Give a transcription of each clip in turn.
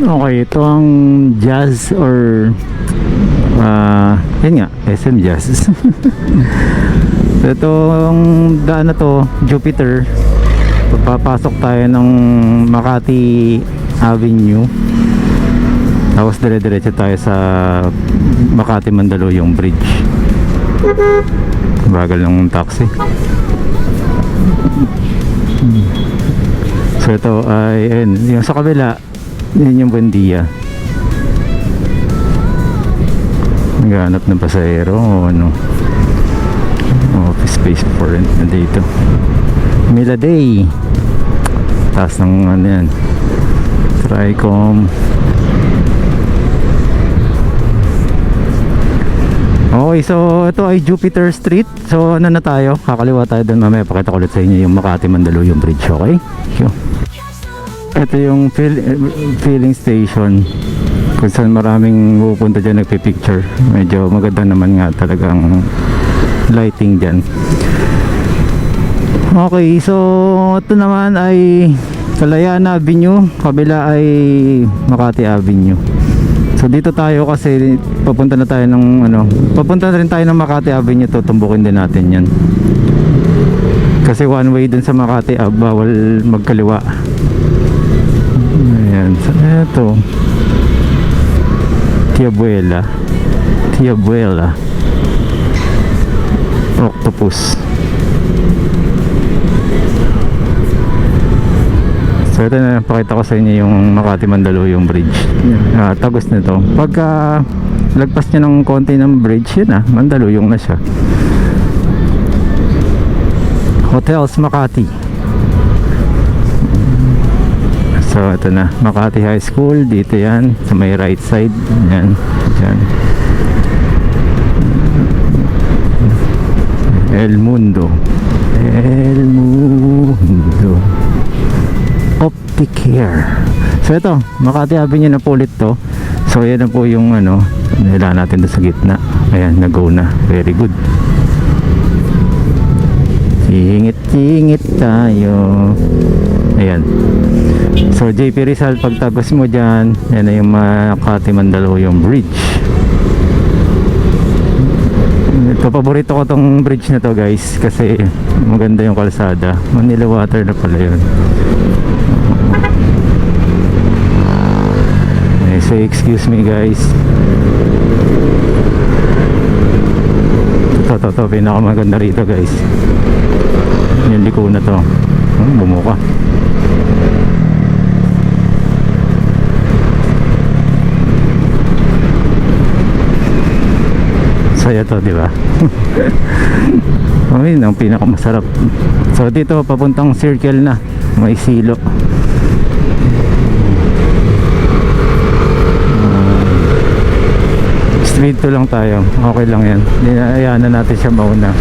Okay, ito ang Jazz or yun nga, SM Jazz. Itong daan na to, Jupiter. Papasok tayo ng Makati Avenue. Tapos dire-diretso tayo sa Makati Mandaluyong Bridge. Bagal ng taxi. So ito ay yung sa kabila, yun yung Buendia. Naghanap ng pasahero o ano, office space for rent na dito. Mila Day, taas ng ano yan, Tricom. Okay, so ito ay Jupiter Street. So ano na tayo, kakaliwa tayo doon. Mamaya pakita ko ulit sa inyo yung Makati Mandaluyong Bridge. Okay, ito yung filling station kung saan maraming pupunta dyan nagpipicture. Medyo maganda naman nga talagang lighting dyan. Okay, so ito naman ay Kalayaan Avenue, kabila ay Makati Avenue. So dito tayo kasi papunta na tayo ng ano, papunta na rin tayo ng Makati Avenue. Tutumbukin din natin yan kasi one way dun sa Makati bawal magkaliwa. Ayan, so ito Tia Buela Octopus. So ito na, pakita ko sa inyo yung Makati Mandaluyong Bridge. Tagos nito. Pagka lagpas nyo ng konti ng bridge, yun na, Mandaluyong na siya. Hotels Makati. So ito na, Makati High School. Dito yan, sa may right side. Yan, yan. El Mundo Opticare. So ito, Makati Avenue na po ulit to. So yan na po yung ano, nila natin doon sa gitna. Ayan, nag-go na. Very good. Singit-singit tayo. Ayan. So JP Rizal, pagtagos mo dyan, yan na yung Makati Mandaluyong Bridge. Ito, paborito ko tong bridge na to guys, kasi maganda yung kalsada. Manila Water na pala yun. So excuse me guys. Ito pinakamaganda rito guys, yung liko na to. Bumuka. Saya to, di ba? Ayun ang pinakamasarap. So dito papuntang circle na, may silo. Straight to lang tayo. Okay lang yan. Hayaan na natin siya mauna.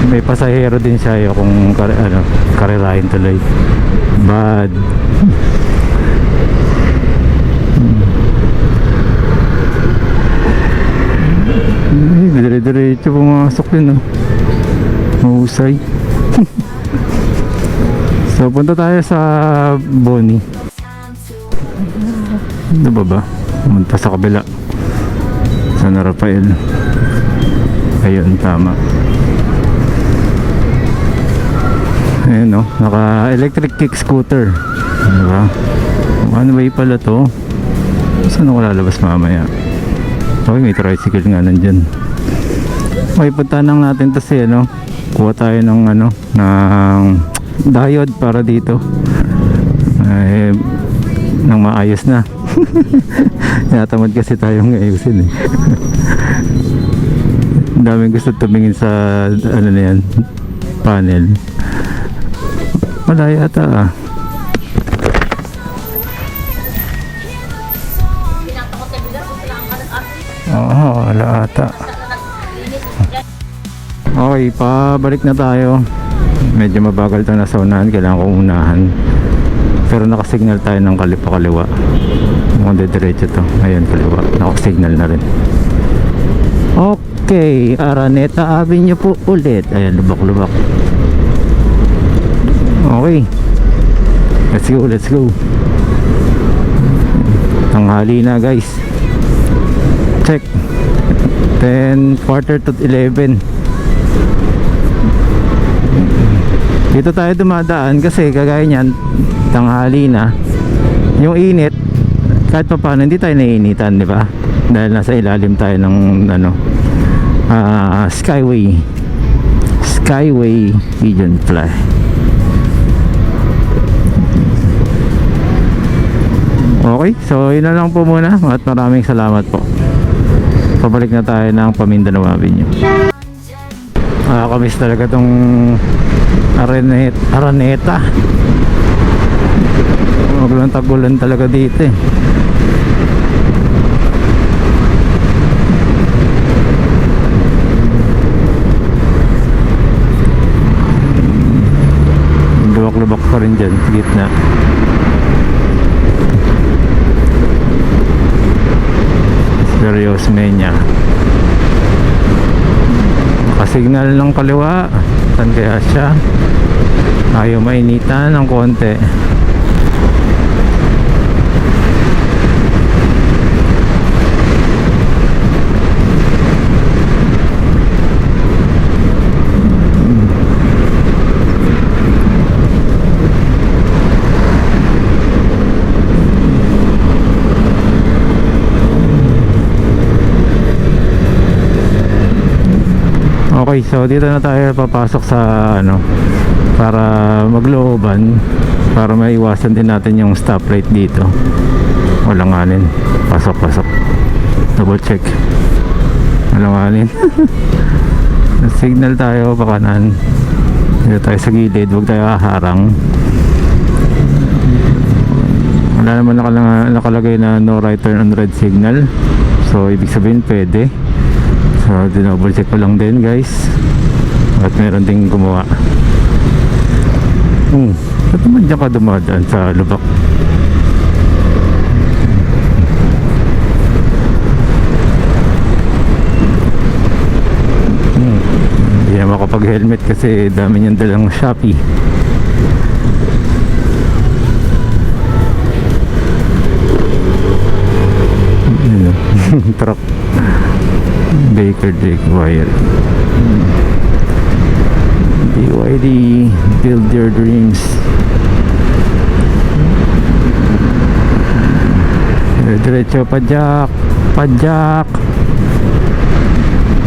May pasahero din siya kung karerahin tuloy. Bad. Dire-diretso pumasok yun. Mahusay. So punta tayo sa Boni. Ano ba? Pumunta sa kabila, San Rafael. Ayun, tama. Ayun no, naka electric kick scooter, diba? One way pala to. Saan ako lalabas mamaya? Okay, may tricycle nga nandyan. Okay, punta lang natin to si kuha tayo ng ng diode para dito nang maayos na. Natamad kasi tayong ayusin daming gusto tumingin sa na yan, panel. Wala yata wala ata. Okay, pabalik na tayo. Medyo mabagal ito na sa unahan, kailangan ko unahan. Pero nakasignal tayo ng kaliwa. Mukhang diretso to. Ayun, kaliwa. Nakasignal na rin. Okay, Araneta Avenue po ulit. Ayan, lubak-lubak. Okay, let's Let's go, let's go. Tanghali na guys. Check. 10, quarter to 11. Dito tayo dumadaan kasi kagaya niyan, tanghali na. Yung init, kahit pa paano hindi tayo naiinitan, di ba? Dahil nasa ilalim tayo ng Skyway Pigeon Fly. Okay, so yun na lang po muna at maraming salamat po. Pabalik na tayo ng Pamindanao Avenue. Nakakamiss talaga tong Araneta. Magulang tagulan talaga dito eh. Lubak-lubak pa rin dyan sa gitna. Serious menya. Nakasignal ng kaliwa. Saan kaya siya? Ayaw mainitan ng konti. Okay, so dito na tayo papasok sa para maglooban, para maiwasan din natin yung stoplight dito. Walang alin. Pasok. Double check. Walang alin. Signal tayo pa kanan. Dito tayo sa gilid, huwag tayo haharang. Wala naman nakalagay na no right turn on red signal. So ibig sabihin pwede. So dinouble check ko lang din guys. At meron ding gumawa. Ba't naman dyan ka dumadaan sa lubak? Hindi na makapag helmet kasi dami niyang dalang Shopee. Truck Baker Drake Wire. BYD, build your dreams. Diretso pajak.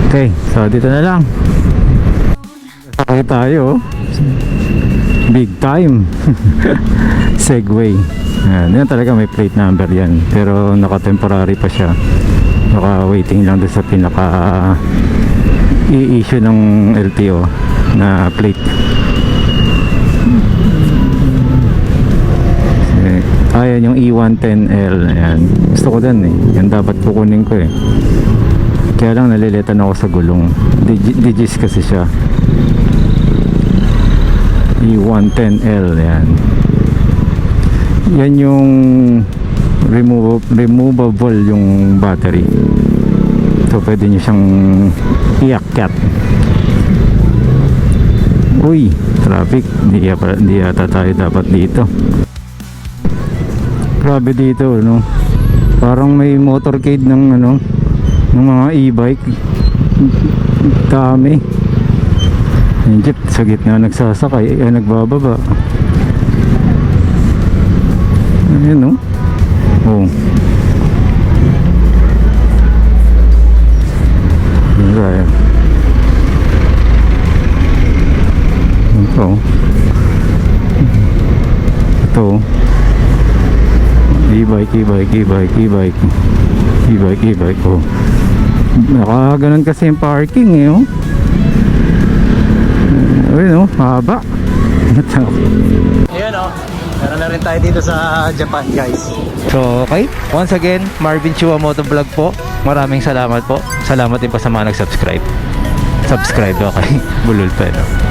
Okay, so dito na lang. Sakay tayo. Big time. Segway. Yan talaga may plate number yan. Pero naka-temporary pa siya. Naka-waiting lang doon sa pinaka i-issue ng LTO na plate. Ayan yung E110L. Ayan. Gusto ko din eh. Yan dapat kukunin ko eh. Kaya lang naliletan ako sa gulong. Digis kasi siya. E110L. Ayan. Yan yung removable yung battery. So pwede nyo siyang iakyat. Uy, traffic. Hindi yata tayo dapat dito. Grabe dito, no? Parang may motorcade ng ng mga e-bike. Dami. Yung jeep sa gitna nagsasakay, nagbababa. Ayun, no? Oh. Ayan. Ito. E-bike. Oh. Nakaganon kasi yung parking eh, oh. Ayun, oh, haba. Ayan, oh. Meron na rin tayo dito sa Japan, guys. So, okay. Once again, Marvin Chua Motovlog po. Maraming salamat po. Salamat din pa sa mga nag-subscribe. Subscribe, okay. Bulol pa, no?